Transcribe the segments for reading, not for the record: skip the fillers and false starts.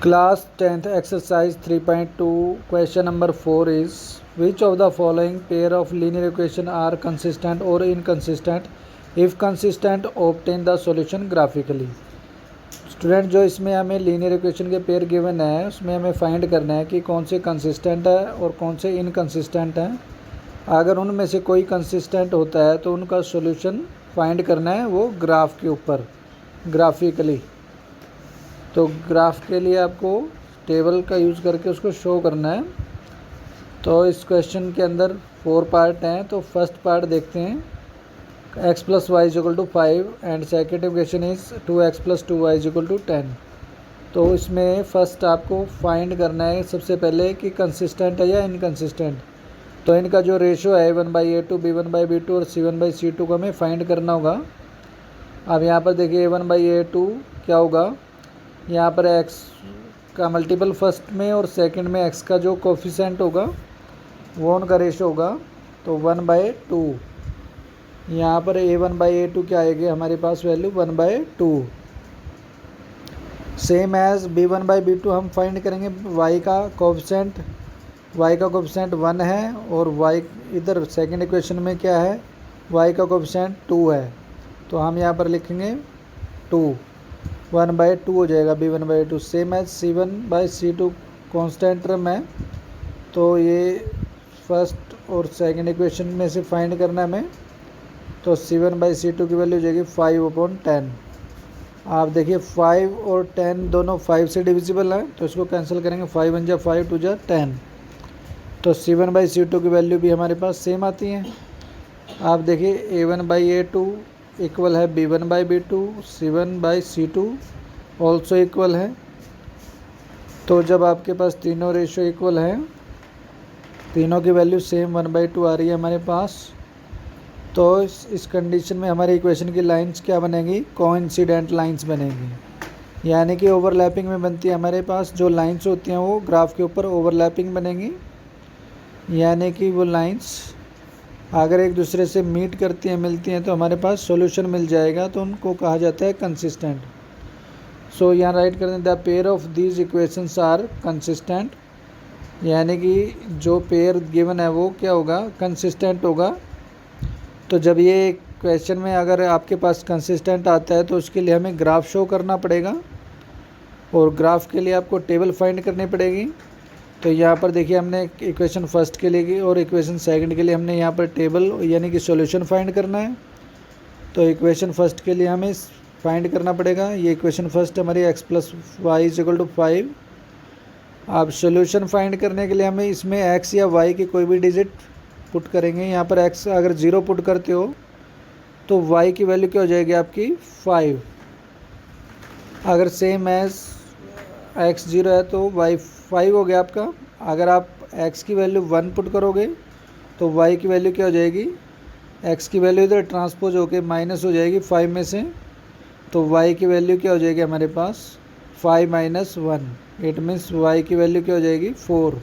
Class 10th exercise 3.2 question number 4 is which of the following pair of linear equation are consistent or inconsistent? If consistent, obtain the solution graphically. Student जो इसमें हमें linear equation के pair given है उसमें हमें find करना है कि कौन से कंसिस्टेंट है और कौन से इनकंसिस्टेंट हैं। अगर उनमें से कोई कंसिस्टेंट होता है तो उनका सॉल्यूशन फाइंड करना है वो ग्राफ के ऊपर ग्राफिकली। तो ग्राफ के लिए आपको टेबल का यूज़ करके उसको शो करना है। तो इस क्वेश्चन के अंदर 4 पार्ट हैं। तो फर्स्ट पार्ट देखते हैं, x + y = 5 and second equation is 2x + 2y = 10। तो इसमें फ़र्स्ट आपको फाइंड करना है सबसे पहले कि कंसिस्टेंट है या इनकंसिस्टेंट। तो इनका जो रेशो है a1/a2, b1/b2 और c1/c2 को हमें फाइंड करना होगा। अब यहाँ पर देखिए a1/a2 क्या होगा, यहाँ पर x का मल्टीपल फर्स्ट में और सेकंड में x का जो कोफिशिएंट होगा वो उनका रेशो होगा, तो 1/2। यहाँ पर a1/a2 क्या आएगी हमारे पास वैल्यू 1/2। सेम एज b1/b2 हम फाइंड करेंगे y का कोफिशिएंट 1 है और y इधर सेकंड इक्वेशन में क्या है y का कोफिशिएंट 2 है। तो हम यहाँ पर लिखेंगे 2, 1/2 हो जाएगा b1/2। Same as c1/c2 constant term है, तो ये फर्स्ट और सेकंड इक्वेशन में से फाइंड करना है हमें। तो c1/c2 की वैल्यू हो जाएगी 5/10। आप देखिए 5 और 10 दोनों 5 से डिविजिबल हैं, तो इसको कैंसिल करेंगे, 5 × 5 = 10। तो c1/c2 की वैल्यू भी हमारे पास सेम आती है। आप देखिए a1/a2 इक्वल है b1/b2, c1/c2 ऑल्सो इक्वल है। तो जब आपके पास तीनों रेशो इक्वल हैं, तीनों की वैल्यू सेम 1/2 आ रही है हमारे पास, तो इस कंडीशन में हमारी इक्वेशन की लाइंस क्या बनेंगी, कोइंसिडेंट लाइंस बनेंगी। यानी कि ओवरलैपिंग में बनती है हमारे पास जो लाइंस होती हैं वो ग्राफ के ऊपर ओवरलैपिंग बनेंगी। यानी कि वो लाइंस अगर एक दूसरे से मीट करती हैं, मिलती हैं, तो हमारे पास सॉल्यूशन मिल जाएगा, तो उनको कहा जाता है कंसिस्टेंट। सो यहाँ राइट कर दें the pair of these equations are consistent. यानी कि जो पेयर गिवन है वो क्या होगा, कंसिस्टेंट होगा। तो जब ये क्वेश्चन में अगर आपके पास कंसिस्टेंट आता है तो उसके लिए हमें ग्राफ शो करना पड़ेगा और ग्राफ के लिए आपको टेबल फाइंड करनी पड़ेगी। तो यहाँ पर देखिए हमने इक्वेशन फर्स्ट के लिए और इक्वेशन सेकंड के लिए हमने यहाँ पर टेबल यानी कि सॉल्यूशन फाइंड करना है। तो इक्वेशन फर्स्ट के लिए हमें फाइंड करना पड़ेगा, ये इक्वेशन फर्स्ट हमारी x + y = 5। अब सॉल्यूशन फाइंड करने के लिए हमें इसमें x या y की कोई भी डिजिट पुट करेंगे। यहाँ पर x अगर 0 पुट करते हो तो y की वैल्यू क्या हो जाएगी आपकी 5। अगर सेम एज x 0 है तो y 5 हो गया आपका। अगर आप x की वैल्यू 1 पुट करोगे तो y की वैल्यू क्या हो जाएगी, x की वैल्यू इधर ट्रांसपोज होके माइनस हो जाएगी 5 में से, तो y की वैल्यू क्या हो जाएगी हमारे पास 5 - 1। इट मीन्स y की वैल्यू क्या हो जाएगी 4।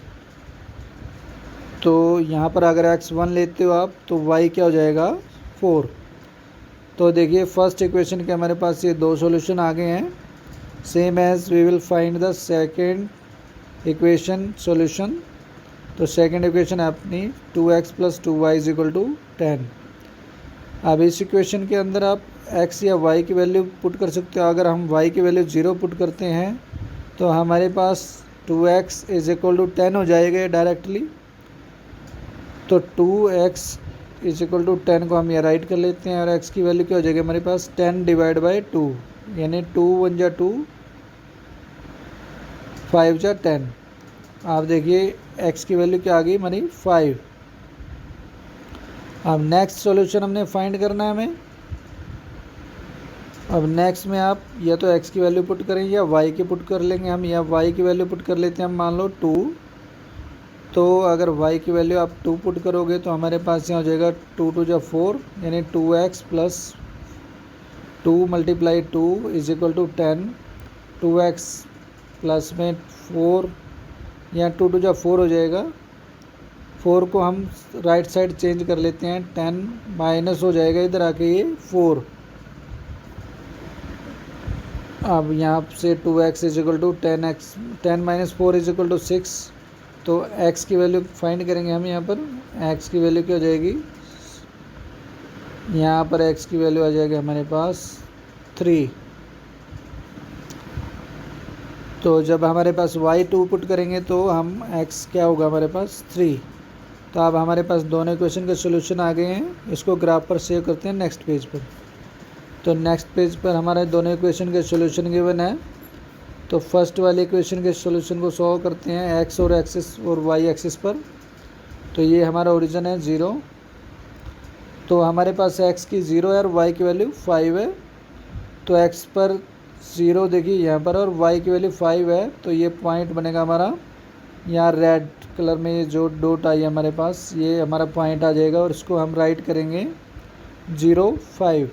तो यहाँ पर अगर x 1 लेते हो आप तो y क्या हो जाएगा 4। तो देखिए फर्स्ट इक्वेशन के हमारे पास ये दो सॉल्यूशन आ गए हैं। Same as we will find the second equation solution. तो सेकेंड इक्वेशन है अपनी 2x + 2y = 10। अब इस इक्वेशन के अंदर आप x या y की वैल्यू पुट कर सकते हो। अगर हम y की वैल्यू 0 पुट करते हैं तो हमारे पास 2x = 10 हो जाएगा डायरेक्टली। तो 2x = 10 को हम यहाँ राइट कर लेते हैं और x की वैल्यू क्या हो जाएगी हमारे पास 10/2, यानी 2 × 1 = 2, 5 × 10। आप देखिए x की वैल्यू क्या आ गई हमारी 5। अब नेक्स्ट सॉल्यूशन हमने फाइंड करना है हमें। अब नेक्स्ट में आप या तो x की वैल्यू पुट करें या y की पुट कर लेंगे। हम या y की वैल्यू पुट कर लेते हैं, हम मान लो 2। तो अगर y की वैल्यू आप 2 पुट करोगे तो हमारे पास यहाँ हो जाएगा 2 × 2 = 4, यानी 2x + 2 × 2 = 10। 2x प्लस में 4 या 2 × 2 = 4 हो जाएगा। 4 को हम राइट साइड चेंज कर लेते हैं, 10 माइनस हो जाएगा इधर आके ये 4। अब यहाँ से 2x is equal to 10 minus 4 is equal to 6। तो x की वैल्यू फाइंड करेंगे हम। यहाँ पर x की वैल्यू क्या हो जाएगी, यहाँ पर x की वैल्यू आ जाएगी हमारे पास 3। तो जब हमारे पास y2 पुट करेंगे तो हम x क्या होगा हमारे पास 3। तो अब हमारे पास दोनों इक्वेशन के सॉल्यूशन आ गए हैं। इसको ग्राफ पर सेव करते हैं नेक्स्ट पेज पर। तो नेक्स्ट पेज पर हमारे दोनों इक्वेशन के सॉल्यूशन गिवन है। तो फर्स्ट वाले इक्वेशन के सॉल्यूशन को सॉल्व करते हैं x और एक्सिस और y एक्सिस पर। तो ये हमारा ओरिजिन है 0। तो हमारे पास x की 0 है और y की वैल्यू 5 है। तो x पर 0 देखिए यहाँ पर और y की वैल्यू 5 है। तो ये पॉइंट बनेगा हमारा, यहाँ रेड कलर में ये जो डॉट आई हमारे पास, ये हमारा पॉइंट आ जाएगा और इसको हम राइट करेंगे 0, 5।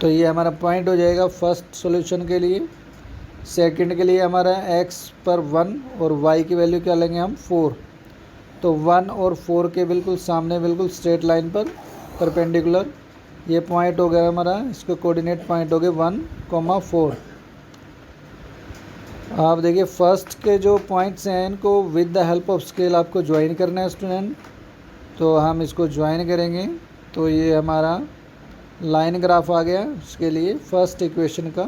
तो ये हमारा पॉइंट हो जाएगा फर्स्ट सॉल्यूशन के लिए। सेकंड के लिए हमारा x पर 1 और y की वैल्यू क्या लेंगे हम 4। तो 1 और 4 के बिल्कुल सामने, बिल्कुल स्ट्रेट लाइन पर परपेंडिकुलर ये पॉइंट हो गया हमारा। इसके कोऑर्डिनेट पॉइंट हो गए 1, 4। आप देखिए फर्स्ट के जो पॉइंट्स हैं इनको with the help of scale आपको ज्वाइन करना है स्टूडेंट। तो हम इसको ज्वाइन करेंगे तो ये हमारा लाइन ग्राफ आ गया इसके लिए फर्स्ट इक्वेशन का।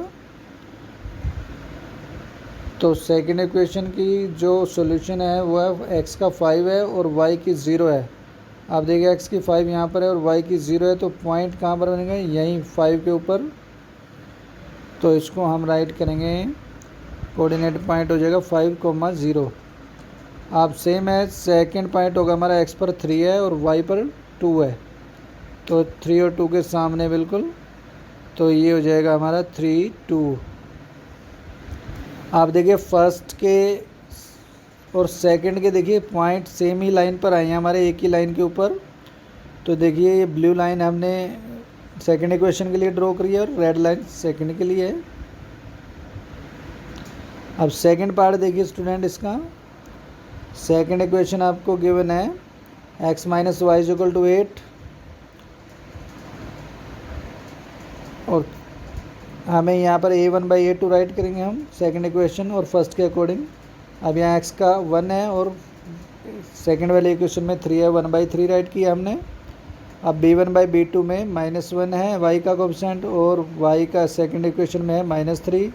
तो सेकंड इक्वेशन की जो सॉल्यूशन है वह x का 5 है और y की 0 है। आप देखिए x की 5 यहाँ पर है और y की 0 है। तो पॉइंट कहाँ पर बनेगा, यहीं 5 के ऊपर। तो इसको हम राइट करेंगे, कोऑर्डिनेट पॉइंट हो जाएगा 5, 0। आप सेम है, सेकंड पॉइंट होगा हमारा x पर 3 है और y पर 2 है। तो 3 और 2 के सामने बिल्कुल। तो ये हो जाएगा हमारा 3, 2। आप देखिए फर्स्ट के और सेकंड के देखिए पॉइंट सेम ही लाइन पर आए हैं हमारे, एक ही लाइन के ऊपर। तो देखिए ये ब्लू लाइन हमने सेकंड इक्वेशन के लिए ड्रॉ करी है और रेड लाइन सेकंड के लिए है। अब सेकंड पार्ट देखिए स्टूडेंट, इसका सेकंड इक्वेशन आपको गिवन है x minus y is equal to 8 और हमें यहाँ पर a1/a2 राइट करेंगे हम सेकंड इक्वेशन और फर्स्ट के अकॉर्डिंग। अब यहाँ x का 1 है और सेकंड वाले इक्वेशन में 3 है, 1/3 राइट किया हमने। अब b1/b2 में -1 है y का कोएफिशिएंट और y का सेकंड इक्वेशन में है -3।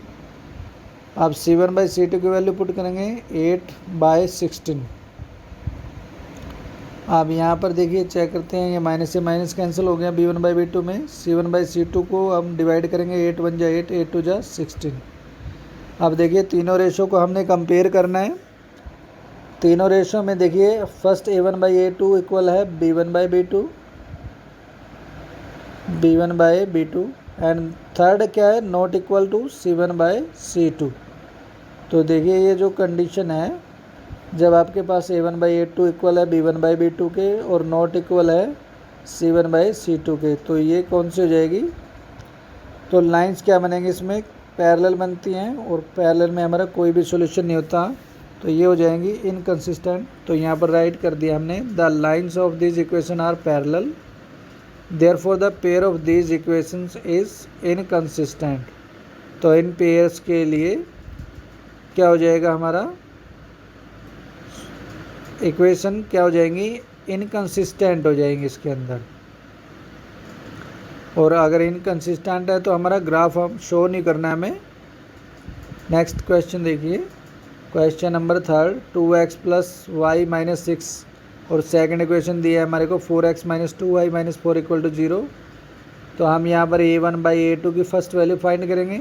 अब c1/c2 की वैल्यू पुट करेंगे 8/16। अब यहाँ पर देखिए चेक करते हैं, ये माइनस से माइनस कैंसिल हो गया b1/b2 में। c1/c2 को हम डिवाइड करेंगे 8 1 जा 8, 8 2 जा 16। अब देखिए तीनों रेशो को हमने कंपेयर करना है। तीनों रेशो में देखिए फर्स्ट a1/a2 इक्वल है b1/b2 एंड थर्ड क्या है, नॉट इक्वल टू c1/c2। तो देखिए ये जो कंडीशन है, जब आपके पास a1/a2 इक्वल है b1/b2 के और नॉट इक्वल है c1/c2 के, तो ये कौन सी हो जाएगी। तो लाइंस क्या बनेंगे, इसमें पैरेलल बनती हैं और पैरेलल में हमारा कोई भी सॉल्यूशन नहीं होता। तो ये हो जाएंगी इनकंसिस्टेंट। तो यहाँ पर राइट कर दिया हमने, the lines of this equation are parallel, therefore the pair of this equations is inconsistent. तो इन पेयर्स के लिए क्या हो जाएगा, हमारा इक्वेशन क्या हो जाएंगी, इनकंसिस्टेंट हो जाएंगी इसके अंदर। और अगर इनकंसिस्टेंट है तो हमारा ग्राफ हम शो नहीं करना है हमें। नेक्स्ट क्वेश्चन देखिए, question number 3, 2x plus y minus 6 और सेकंड इक्वेशन दिया है हमारे को 4x minus 2y minus 4 equal to 0। तो हम यहाँ पर a1/a2 की फर्स्ट वैल्यू फाइंड करेंगे।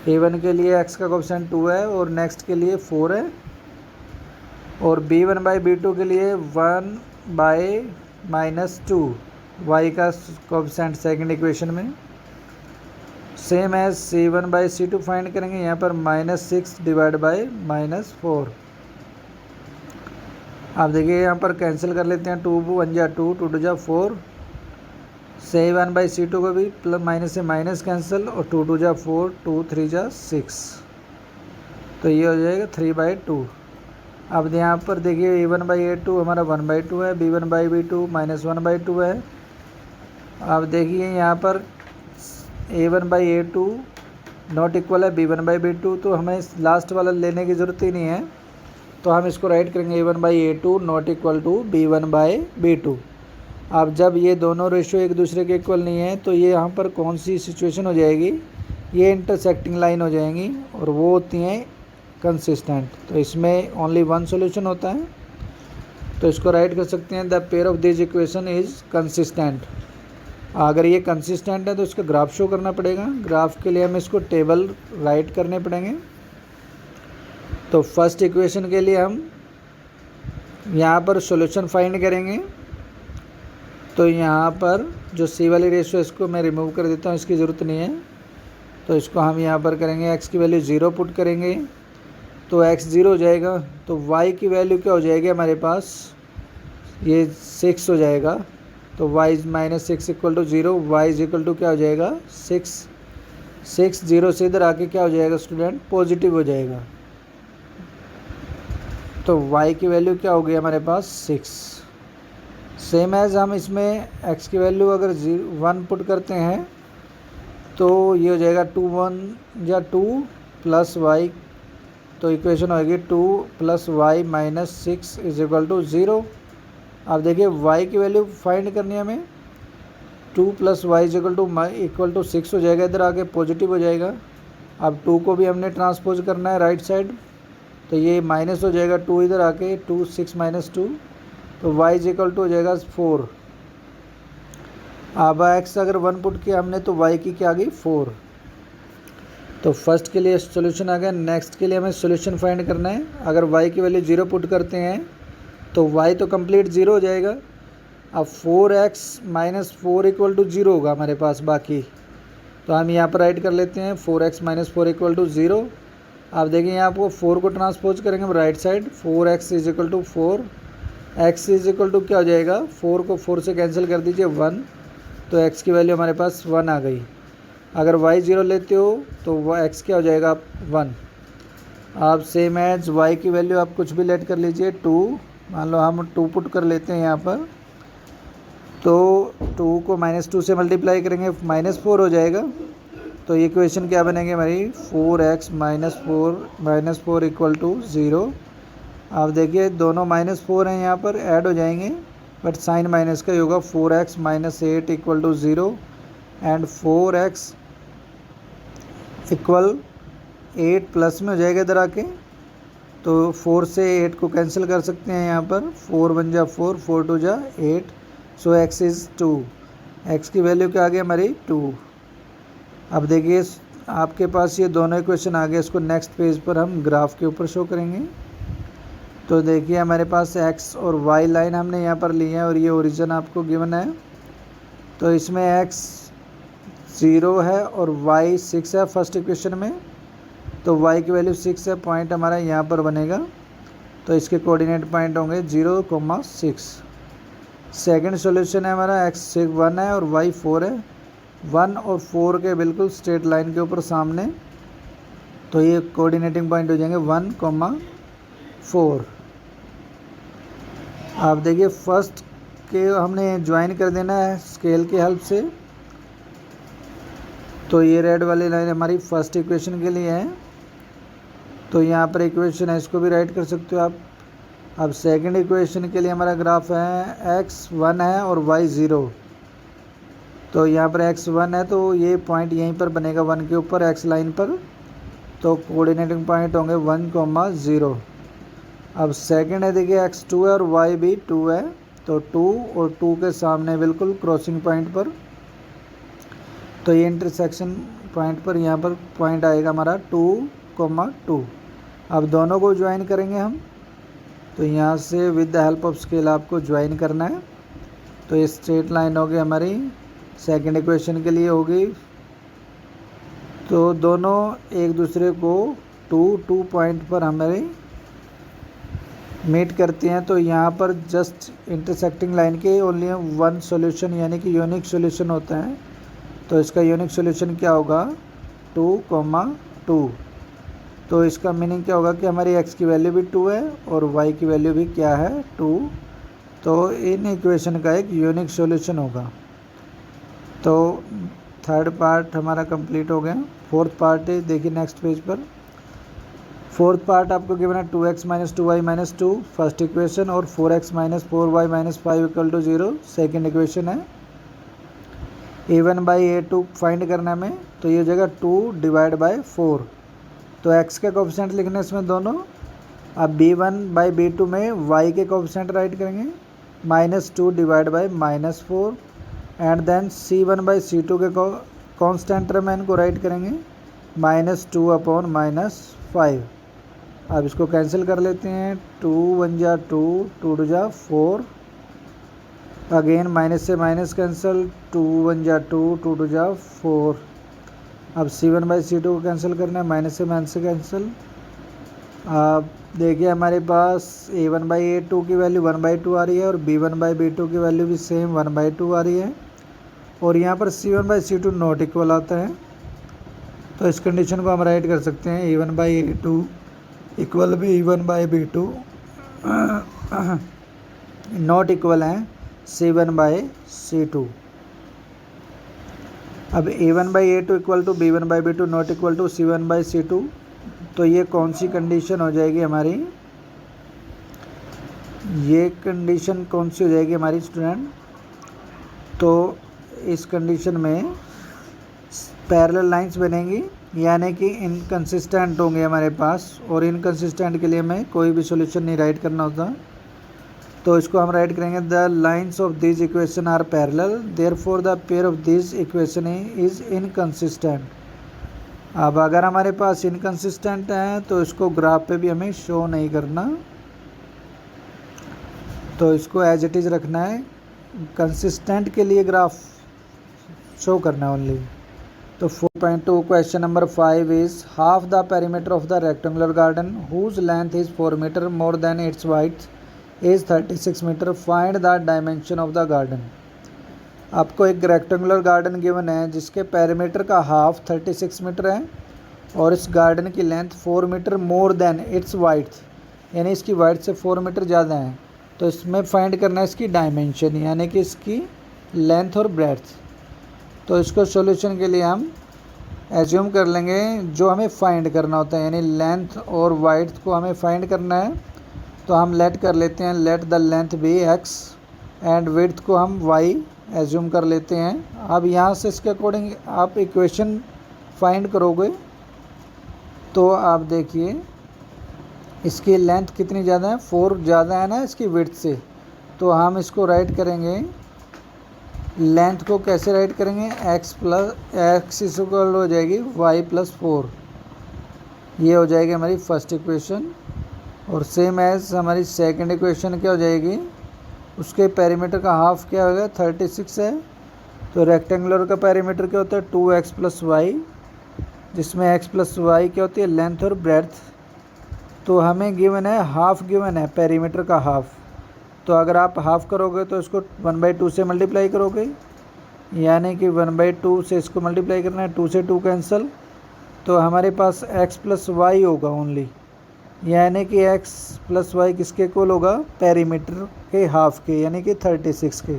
a1 के लिए x का कोएफिशिएंट 2 है और नेक्स्ट के लिए 4 है और b1/b2 के लिए 1/-2 y का कोएफिशिएंट सेकंड इक्वेशन में। सेम एज c1/c2 फाइंड करेंगे, यहाँ पर -6 डिवाइड बाय -4। आप देखिए यहाँ पर कैंसिल कर लेते हैं, 2 1 जा 2, 2 2 जा 4। c1/c2 को भी प्लस माइनस से माइनस कैंसिल और 2 2 जा 4, 2 3 जा 6। तो ये हो जाएगा 3/2। अब यहाँ पर देखिए a1/a2 हमारा 1/2 है, b1/b2 -1/2 है। अब देखिए यहाँ पर a1/a2 नॉट इक्वल है b1/b2, तो हमें लास्ट वाला लेने की ज़रूरत ही नहीं है, तो हम इसको राइट करेंगे a1/a2 not equal to b1/b2। अब जब ये दोनों रेशियो एक दूसरे के इक्वल नहीं है तो ये यहाँ पर कौन सी सिचुएशन हो जाएगी, ये इंटरसेक्टिंग लाइन हो जाएंगी और वो होती हैं कंसिस्टेंट। तो इसमें ओनली वन सॉल्यूशन होता है, तो इसको राइट कर सकते हैं the pair of this equation is consistent. अगर ये कंसिस्टेंट है तो इसका ग्राफ शो करना पड़ेगा। ग्राफ के लिए हमें इसको टेबल राइट करने पड़ेंगे। तो फर्स्ट इक्वेशन के लिए हम यहाँ पर सॉल्यूशन फाइंड करेंगे। तो यहाँ पर जो सी वाली रेशियो इसको मैं रिमूव कर देता हूँ, इसकी ज़रूरत नहीं है। तो इसको हम यहाँ पर करेंगे, x की वैल्यू 0 पुट करेंगे तो x 0 हो जाएगा। तो y की वैल्यू क्या हो जाएगी हमारे पास, ये 6 हो जाएगा। तो y -6 equal to 0, y is equal to क्या हो जाएगा 6 0 से इधर आके क्या हो जाएगा स्टूडेंट, पॉजिटिव हो जाएगा। तो y की वैल्यू क्या हो गई हमारे पास 6। सेम एज हम इसमें x की वैल्यू अगर 1 पुट करते हैं तो ये हो जाएगा 2 1 या 2 प्लस y, तो इक्वेशन होगी 2 + y - 6 इज इक्वल टू 0। अब देखिए y की वैल्यू फाइंड करनी है हमें, 2 + y इक्वल टू 6 हो जाएगा, इधर आके पॉजिटिव हो जाएगा। अब 2 को भी हमने ट्रांसपोज करना है राइट साइड, तो ये माइनस हो जाएगा 2 इधर आके, 2 6 - 2, तो y इज इक्वल टू हो जाएगा 4। अब x अगर 1 पुट किया हमने तो y की क्या आ गई 4। तो फर्स्ट के लिए सॉल्यूशन आ गया। नेक्स्ट के लिए हमें सॉल्यूशन फाइंड करना है। अगर y की वैल्यू 0 पुट करते हैं तो y तो कंप्लीट 0 हो जाएगा। अब 4x - 4 इक्वल टू 0 होगा हमारे पास बाकी, तो हम यहाँ पर राइट कर लेते हैं 4x - 4 इक्वल टू 0। आप देखिए यहाँ आपको 4 को ट्रांसपोज करेंगे हम right side, 4x is equal to 4, x is equal to क्या हो जाएगा, 4 को 4 से कैंसिल कर दीजिए 1, तो x की वैल्यू हमारे पास 1 आ गई। अगर y 0 लेते हो तो x क्या हो जाएगा 1। आप सेम एज y की वैल्यू आप कुछ भी लेट कर लीजिए, 2 मान लो हम 2 पुट कर लेते हैं यहाँ पर, तो 2 को -2 से मल्टीप्लाई करेंगे -4 हो जाएगा। तो ये इक्वेशन क्या बनेगी हमारी 4x - 4 इक्वल टू 0। आप देखिए दोनों -4 हैं यहाँ पर ऐड हो जाएंगे, बट साइन माइनस का ही होगा। 4x - 8 equal to 0 and 4x equal 8 plus में हो जाएगा इधर आके, तो 4 से 8 को कैंसिल कर सकते हैं यहाँ पर, 4 1 जा 4, 4 2 जा 8, सो x इज़ 2। x की वैल्यू क्या आ गई हमारी 2। अब देखिए आपके पास ये दोनों इक्वेशन आ गए। इसको नेक्स्ट पेज पर हम ग्राफ के ऊपर शो करेंगे। तो देखिए हमारे पास x और y लाइन हमने यहाँ पर ली है और ये ओरिजिन आपको गिवन है। तो इसमें x 0 है और y 6 है फर्स्ट इक्वेशन में, तो y की वैल्यू 6 है, पॉइंट हमारा यहाँ पर बनेगा। तो इसके कोऑर्डिनेट पॉइंट होंगे 0, 6। सेकंड सॉल्यूशन है हमारा x 1 है और y 4 है, 1 और 4 के बिल्कुल स्ट्रेट लाइन के ऊपर सामने, तो ये कोऑर्डिनेटिंग पॉइंट हो जाएंगे 1, 4। आप देखिए फर्स्ट के हमने ज्वाइन कर देना है स्केल की हेल्प से। तो ये रेड वाली लाइन हमारी फर्स्ट इक्वेशन के लिए है, तो यहाँ पर इक्वेशन है, इसको भी राइट कर सकते हो आप। अब सेकंड इक्वेशन के लिए हमारा ग्राफ है x 1 है और y 0। तो यहाँ पर x 1 है तो ये पॉइंट यहीं पर बनेगा 1 के ऊपर x लाइन पर, तो कोऑर्डिनेटिंग पॉइंट होंगे 1, 0। अब सेकंड है देखिए x 2 है और y भी 2 है, तो 2 और 2 के सामने बिल्कुल क्रॉसिंग पॉइंट पर, तो ये इंटरसेक्शन पॉइंट पर यहाँ पर पॉइंट आएगा हमारा 2, 2। अब दोनों को ज्वाइन करेंगे हम, तो यहाँ से with the help of scale आपको ज्वाइन करना है। तो ये स्ट्रेट लाइन होगी हमारी सेकंड इक्वेशन के लिए होगी। तो दोनों एक दूसरे को 2 पॉइंट पर हमारे मीट करती हैं, तो यहाँ पर जस्ट इंटरसेक्टिंग लाइन के ओनली वन सॉल्यूशन यानी कि यूनिक सॉल्यूशन होता है। तो इसका यूनिक सॉल्यूशन क्या होगा 2, 2। तो इसका मीनिंग क्या होगा कि हमारी x की वैल्यू भी 2 है और y की वैल्यू भी क्या है 2। तो इन इक्वेशन का एक यूनिक सॉल्यूशन होगा। तो थर्ड पार्ट हमारा कंप्लीट हो गया। फोर्थ पार्ट है, देखिए नेक्स्ट पेज पर। फोर्थ पार्ट आपको गिवन है 2x minus 2y minus 2 first equation और 4x minus 4y minus 5 equal to 0 second equation है। a1 बाई a2 फाइंड करना में, तो ये जगह 2 डिवाइड बाई 4, तो x के कोफिशिएंट लिखने इसमें दोनों। अब b1 बाई b2 में y के कोफिशिएंट राइट करेंगे -2 divide by -4 and then c1 by c2 के कॉन्स्टेंट टर्म इनको राइट करेंगे -2 अपॉन -5। अब इसको कैंसिल कर लेते हैं, 2 1 जा 2, 2 2 जा 4, अगेन माइनस से माइनस कैंसिल, 2 1 जा 2, 2 2 जा 4। अब c1 बाई c2 को कैंसिल करना है, माइनस से कैंसिल। अब देखिए हमारे पास a1 बाई a2 की वैल्यू 1/2 आ रही है और b1 बाई b2 की वैल्यू भी सेम 1/2 आ रही है, और यहाँ पर c1 by c2 not equal आता है। तो इस कंडीशन को हम राइट कर सकते हैं a1 by a2 equal b1 by b2 not equal है c1 बाई c2। अब a1 by a2 equal to b1 by b2 not equal to c1 by c2, तो ये कौन सी कंडीशन हो जाएगी हमारी, ये कंडीशन कौन सी हो जाएगी हमारी स्टूडेंट। तो इस कंडीशन में पैरेलल लाइंस बनेंगी, यानी कि इनकंसिस्टेंट होंगे हमारे पास, और इनकंसिस्टेंट के लिए हमें कोई भी सॉल्यूशन नहीं राइट करना होता। तो इसको हम राइट करेंगे, the lines of this equation are parallel therefore the pair of this equation is inconsistent. अब अगर हमारे पास इनकंसिस्टेंट है तो इसको ग्राफ पे भी हमें शो नहीं करना, तो इसको एज इट इज़ रखना है, कंसिस्टेंट के लिए ग्राफ शो करना है ओनली। तो 4.2 question number 5 is half the perimeter of the rectangular garden whose length is 4 metre more than its width is 36 metre, find the dimension of the garden. आपको एक rectangular garden given है जिसके perimeter का half 36 metre है और इस garden की length 4 metre more than its width, यानी इसकी वाइड्थ से 4 मीटर ज़्यादा है। तो इसमें फाइंड करना है इसकी डायमेंशन, यानी कि इसकी लेंथ और ब्रेड्थ। तो इसको सॉल्यूशन के लिए हम एज्यूम कर लेंगे जो हमें फाइंड करना होता है, यानी लेंथ और वाइड्थ को हमें फाइंड करना है। तो हम लेट कर लेते हैं, let the length be x and width को हम y एज्यूम कर लेते हैं। अब यहाँ से इसके अकॉर्डिंग आप इक्वेशन फाइंड करोगे, तो आप देखिए इसकी लेंथ कितनी ज़्यादा है, 4 ज़्यादा है ना इसकी विड्थ से। तो हम इसको राइट करेंगे, लेंथ को कैसे राइट करेंगे, x इक्वल हो जाएगी y प्लस 4, ये हो जाएगी हमारी फर्स्ट इक्वेशन। और सेम एज हमारी सेकंड इक्वेशन क्या हो जाएगी, उसके पेरीमीटर का हाफ क्या होगा 36 है। तो रेक्टेंगुलर का पेरीमीटर क्या होता है 2x प्लस वाई, जिसमें x प्लस वाई क्या होती है लेंथ और ब्रेड्थ। तो हमें गिवन है हाफ, गिवन है पेरीमीटर का हाफ। तो अगर आप हाफ करोगे तो इसको 1/2 से मल्टीप्लाई करोगे, यानी कि 1/2 से इसको मल्टीप्लाई करना है, 2 से 2 कैंसिल, तो हमारे पास x प्लस वाई होगा ओनली, यानी कि x प्लस वाई किसके इक्वल होगा, पेरीमीटर के हाफ के, यानी कि 36 के।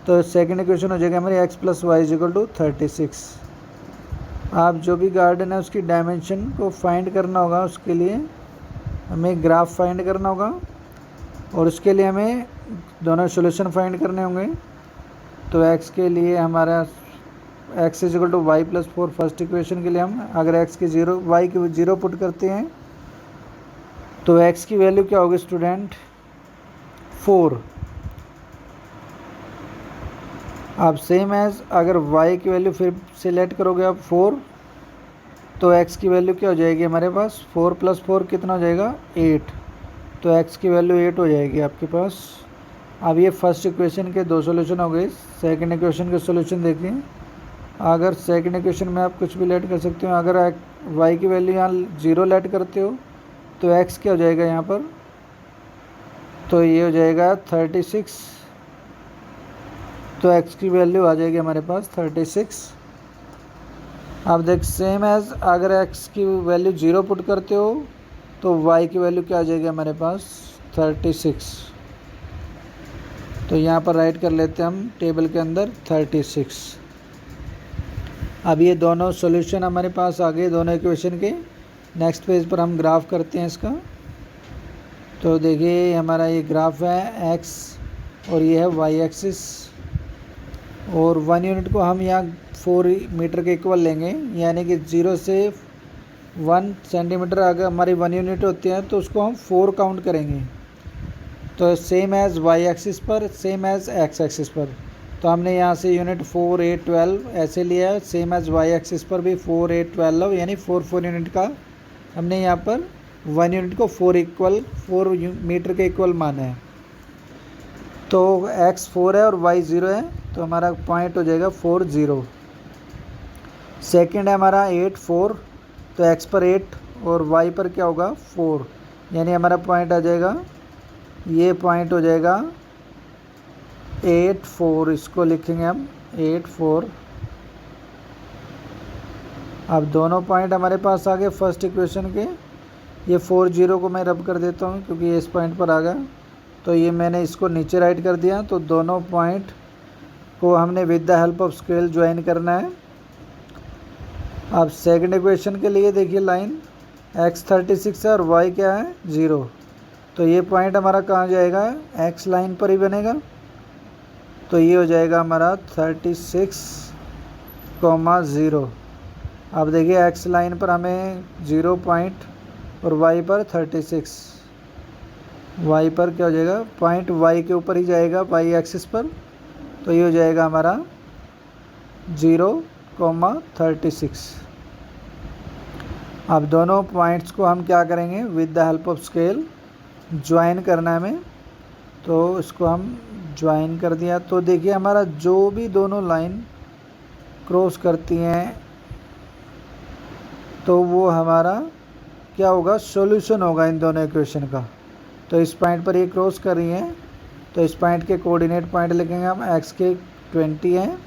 तो सेकंड इक्वेशन हो जाएगा हमारी x plus y is equal to 36। आप जो भी गार्डन है उसकी डायमेंशन को फाइंड करना होगा, उसके लिए हमें ग्राफ फाइंड करना होगा और उसके लिए हमें दोनों सॉल्यूशन फाइंड करने होंगे। तो x के लिए हमारा x is equal to y plus 4 first equation के लिए हम अगर x की 0 y की 0 पुट करते हैं तो x की वैल्यू क्या होगी स्टूडेंट 4। अब सेम एज अगर y की वैल्यू फिर सिलेक्ट करोगे आप 4, तो x की वैल्यू क्या हो जाएगी हमारे पास 4 प्लस 4 कितना हो जाएगा 8। तो x की वैल्यू 8 हो जाएगी आपके पास। अब ये फर्स्ट इक्वेशन के 2 सॉल्यूशन हो गए। सेकंड इक्वेशन के सॉल्यूशन देखिए, अगर सेकंड इक्वेशन में आप कुछ भी लेट कर सकते हो, अगर y की वैल्यू यहाँ 0 लेट करते हो तो x क्या हो जाएगा यहाँ पर, तो ये हो जाएगा 36। तो x की वैल्यू आ जाएगी हमारे पास 36। अब देख सेम एज अगर x की वैल्यू 0 पुट करते हो तो y की वैल्यू क्या आ जाएगी हमारे पास 36। तो यहाँ पर राइट कर लेते हैं हम टेबल के अंदर 36। अब ये दोनों सॉल्यूशन हमारे पास आ गए दोनों इक्वेशन के। नेक्स्ट पेज पर हम ग्राफ करते हैं इसका। तो देखिए हमारा ये ग्राफ है एक्स और ये है वाई एक्सिस, और 1 यूनिट को हम यहाँ 4 मीटर के इक्वल लेंगे, यानी कि 0 से 1 सेंटीमीटर अगर हमारी 1 यूनिट होती है तो उसको हम 4 काउंट करेंगे। तो सेम एज़ वाई एक्सिस पर, सेम एज़ एक्स एक्सिस पर। तो हमने यहाँ से यूनिट 4, 8, 12 ऐसे लिया है। सेम एज़ वाई एक्सिस पर भी 4, 8, 12 यानी 4 यूनिट का हमने यहाँ पर 1 यूनिट को 4 मीटर के इक्वल माना है। तो x 4 है और y 0 है, तो हमारा पॉइंट हो जाएगा 4, 0। सेकेंड है हमारा 8, 4, तो x पर 8 और y पर क्या होगा 4, यानी हमारा पॉइंट आ जाएगा, ये पॉइंट हो जाएगा 8, 4। इसको लिखेंगे हम 8, 4। अब दोनों पॉइंट हमारे पास आ गए फर्स्ट इक्वेशन के। ये 4, 0 को मैं रब कर देता हूँ क्योंकि ये इस पॉइंट पर आ गया, तो ये मैंने इसको नीचे राइट कर दिया। तो दोनों पॉइंट को हमने with the help of scale join करना है। अब सेकंड इक्वेशन के लिए देखिए लाइन x 36 है और y क्या है 0, तो ये पॉइंट हमारा कहाँ जाएगा, x लाइन पर ही बनेगा। तो ये हो जाएगा हमारा 36, 0। अब देखिए x लाइन पर हमें 0 पॉइंट और y पर 36, y पर क्या हो जाएगा, पॉइंट y के ऊपर ही जाएगा y एक्सिस पर। तो ये हो जाएगा हमारा 0, 36। अब दोनों पॉइंट्स को हम क्या करेंगे, with the help of scale join करना है हमें। तो इसको हम ज्वाइन कर दिया। तो देखिए हमारा जो भी दोनों लाइन क्रॉस करती हैं तो वो हमारा क्या होगा, सॉल्यूशन होगा इन दोनों इक्वेशन का। तो इस पॉइंट पर ये क्रॉस कर रही हैं, तो इस पॉइंट के कोऑर्डिनेट पॉइंट लिखेंगे हम x के 20 हैं,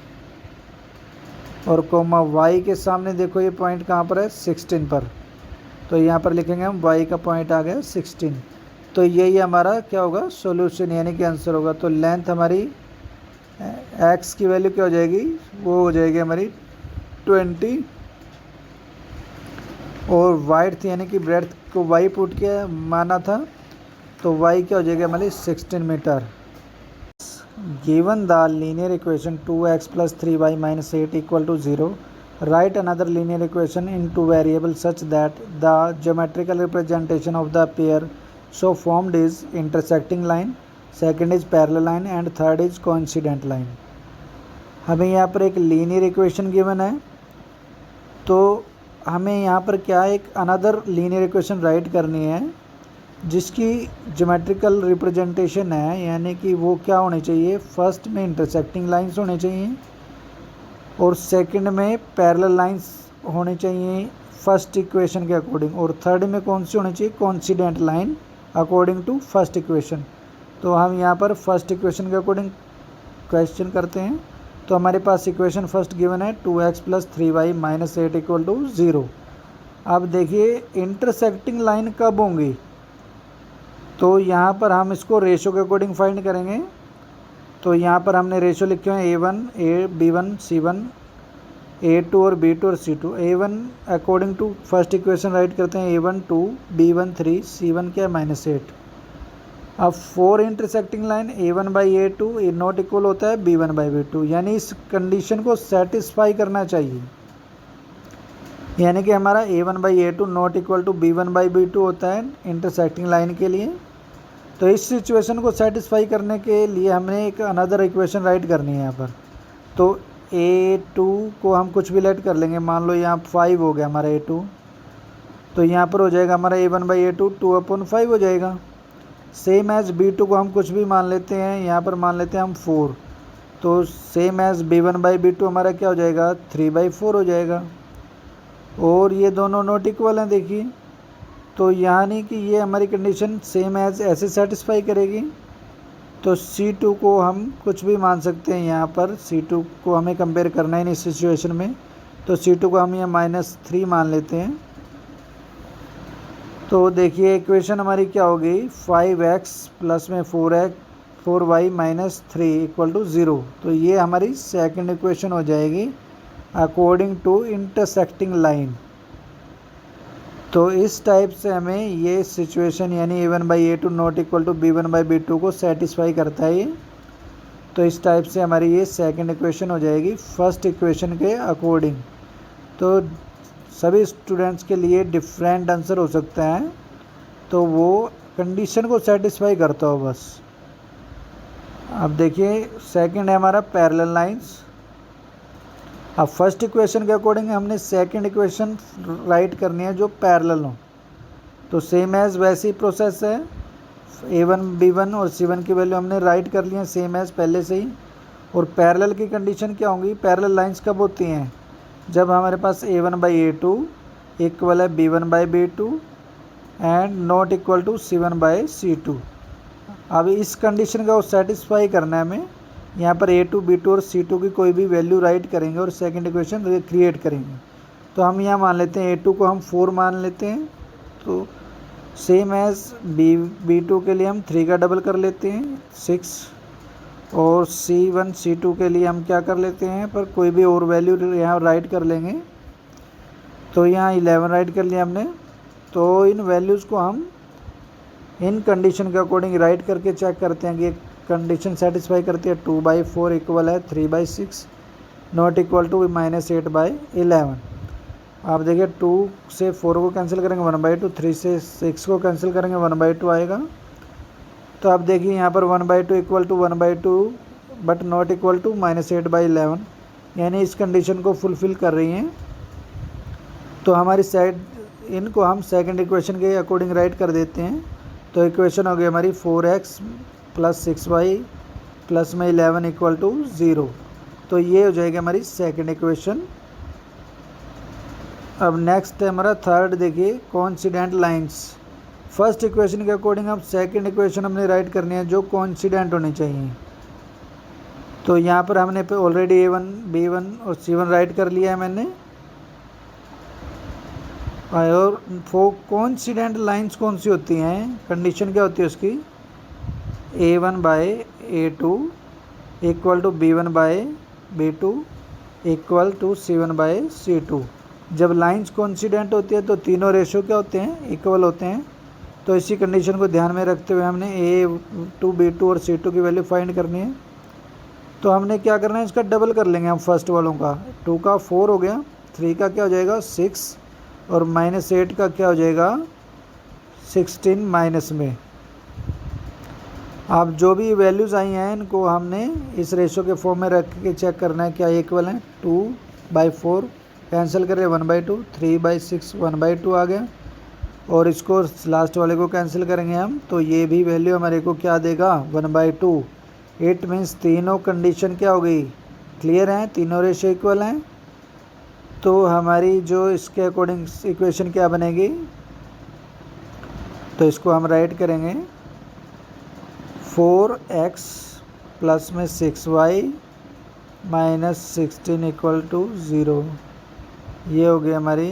और कोमा y के सामने देखो ये पॉइंट कहाँ पर है 16 पर। तो यहाँ पर लिखेंगे हम y का पॉइंट आ गया 16। तो यही हमारा क्या होगा, सॉल्यूशन यानी कि आंसर होगा। तो लेंथ हमारी x की वैल्यू क्या हो जाएगी, वो हो जाएगी हमारी 20, और वाइड्थ यानी कि ब्रेड्थ को y पुट किया माना था, तो y क्या हो जाएगा हमारी 16 metre. Given the linear equation 2x + 3y - 8 = 0, write another linear equation in 2 variable such that the geometrical representation of the pair so formed is intersecting line, second is parallel line and third is coincident line. हमें यहाँ पर एक linear equation given है, तो हमें यहाँ पर क्या एक अनदर लीनियर इक्वेशन राइट करनी है जिसकी ज्योमेट्रिकल रिप्रेजेंटेशन है, यानी कि वो क्या होनी चाहिए, फर्स्ट में इंटरसेक्टिंग लाइंस होनी चाहिए और सेकंड में पैरेलल लाइंस होनी चाहिए फर्स्ट इक्वेशन के अकॉर्डिंग, और थर्ड में कौन सी होनी चाहिए, coincident line according to first equation. तो हम यहाँ पर फर्स्ट इक्वेशन के अकॉर्डिंग क्वेश्चन करते हैं। तो हमारे पास इक्वेशन फर्स्ट गिवन है 2x + 3y - 8 = 0। अब देखिए इंटरसेक्टिंग लाइन कब होंगी, तो यहाँ पर हम इसको रेशो के अकॉर्डिंग फाइंड करेंगे। तो यहाँ पर हमने रेशो लिखे हैं A1, B1, C1, A2 और B2 और C2। A1 according to first equation write करते हैं A1 2, B1 3, C1 क्या है -8। अब 4 इंटरसेक्टिंग लाइन A1/A2 ये नॉट इक्वल होता है B1/B2, यानी इस कंडीशन को सेटिस्फाई करना चाहिए, यानी कि हमारा A1/A2 not equal to B1/B2 होता है इंटरसेक्टिंग लाइन के लिए। तो इस सिचुएशन को सेटिस्फाई करने के लिए हमने एक अनदर इक्वेशन राइट करनी है यहाँ पर। तो A2 को हम कुछ भी लेट कर लेंगे, मान लो यहाँ 5 हो गया हमारा A2, तो यहाँ पर हो जाएगा हमारा A1/A2 2/5 हो जाएगा। सेम एज़ B2 को हम कुछ भी मान लेते हैं, यहाँ पर मान लेते हैं हम 4, तो सेम एज़ B1/B2 हमारा क्या हो जाएगा 3/4 हो जाएगा। और ये दोनों नॉट इक्वल हैं देखिए, तो यानी कि ये हमारी कंडीशन सेम एज ऐसे सेटिस्फाई करेगी। तो C2 को हम कुछ भी मान सकते हैं, यहाँ पर C2 को हमें कंपेयर करना है इस सिचुएशन में, तो C2 को हम यहाँ -3 मान लेते हैं। तो देखिए इक्वेशन हमारी क्या हो गई, 5x प्लस में 4y - 3 = 0। तो ये हमारी सेकंड इक्वेशन हो जाएगी अकॉर्डिंग टू इंटरसेक्टिंग लाइन। तो इस टाइप से हमें ये सिचुएशन यानी a1/a2 not equal to b1/b2 को सेटिस्फाई करता है ये। तो इस टाइप से हमारी ये सेकंड इक्वेशन हो जाएगी फर्स्ट इक्वेशन के अकॉर्डिंग। तो सभी स्टूडेंट्स के लिए डिफरेंट आंसर हो सकता है, तो वो कंडीशन को सेटिस्फाई करता हो बस। अब देखिए सेकंड है हमारा पैरेलल लाइंस। अब फर्स्ट इक्वेशन के अकॉर्डिंग हमने सेकंड इक्वेशन राइट करनी है जो पैरेलल हो। तो सेम एज वैसी ही प्रोसेस है, a1 b1 और c1 की वैल्यू हमने राइट कर ली है सेम एज पहले से ही। और पैरेलल की कंडीशन क्या होंगी, पैरेलल लाइंस कब होती हैं, जब हमारे पास a1/a2 इक्वल है b1/b2 and not equal to c1/c2। अब इस कंडीशन का सेटिस्फाई करना है हमें। यहाँ पर a2 b2 और c2 की कोई भी वैल्यू राइट करेंगे और सेकंड इक्वेशन क्रिएट करेंगे। तो हम यहाँ मान लेते हैं a2 को हम 4 मान लेते हैं। तो सेम एज b2 के लिए हम 3 का डबल कर लेते हैं 6, और c1 c2 के लिए हम क्या कर लेते हैं, पर कोई भी और वैल्यू यहाँ राइट कर लेंगे। तो यहाँ 11 राइट कर लिया हमने। तो इन वैल्यूज़ को हम इन कंडीशन के अकॉर्डिंग राइट करके चेक करते हैं कि कंडीशन सेटिस्फाई करती है 2/4 इक्वल है 3/6 नॉट इक्वल टू -8/11। आप देखिए 2 से 4 को कैंसिल करेंगे 1/2, 3 से 6 को कैंसिल करेंगे 1/2 आएगा। तो आप देखिए यहाँ पर 1/2 equal to 1/2 but not equal to -8/11, यानी इस कंडीशन को फुलफ़िल कर रही हैं। तो हमारी साइड इनको हम सेकंड इक्वेशन के अकॉर्डिंग राइट कर देते हैं। तो इक्वेशन हो गई हमारी 4x + 6y प्लस में 11 इक्वल टू 0। तो ये हो जाएगी हमारी सेकंड इक्वेशन। अब नेक्स्ट है हमारा थर्ड, देखिए कोइंसिडेंट लाइंस। फर्स्ट इक्वेशन के अकॉर्डिंग अब सेकंड इक्वेशन हमने राइट करनी है जो कोइंसिडेंट होनी चाहिए। तो यहाँ पर हमने ऑलरेडी a1 b1 और c1 राइट कर लिया है मैंने। और कोइंसिडेंट लाइंस कौन सी होती हैं, कंडीशन क्या होती है उसकी, a1/a2 equal to b1/b2 equal to c1/c2। जब लाइंस कोइंसिडेंट होती है तो तीनों रेशो क्या होते हैं, इक्वल होते हैं। तो इसी कंडीशन को ध्यान में रखते हुए हमने a2 b2 और c2 की वैल्यू फाइंड करनी है। तो हमने क्या करना है, इसका डबल कर लेंगे हम फर्स्ट वालों का। 2 का 4 हो गया, 3 का क्या हो जाएगा 6, और -8 का क्या हो जाएगा 16 माइनस में। अब जो भी वैल्यूज़ आई हैं इनको हमने इस रेशो के फॉर्म में रख के चेक करना है क्या इक्वल है। 2/4 कैंसिल करें 1/2, 3/6 1/2 आ गया, और इसको लास्ट वाले को कैंसिल करेंगे हम। तो ये भी वैल्यू हमारे को क्या देगा 1/2। इट मीन्स तीनों कंडीशन क्या हो गई, क्लियर हैं, तीनों रेशो इक्वल हैं। तो हमारी जो इसके अकॉर्डिंग इक्वेशन क्या बनेगी, तो इसको हम राइट करेंगे 4x प्लस में 6y माइनस 16 इक्वल टू 0। ये हो गई हमारी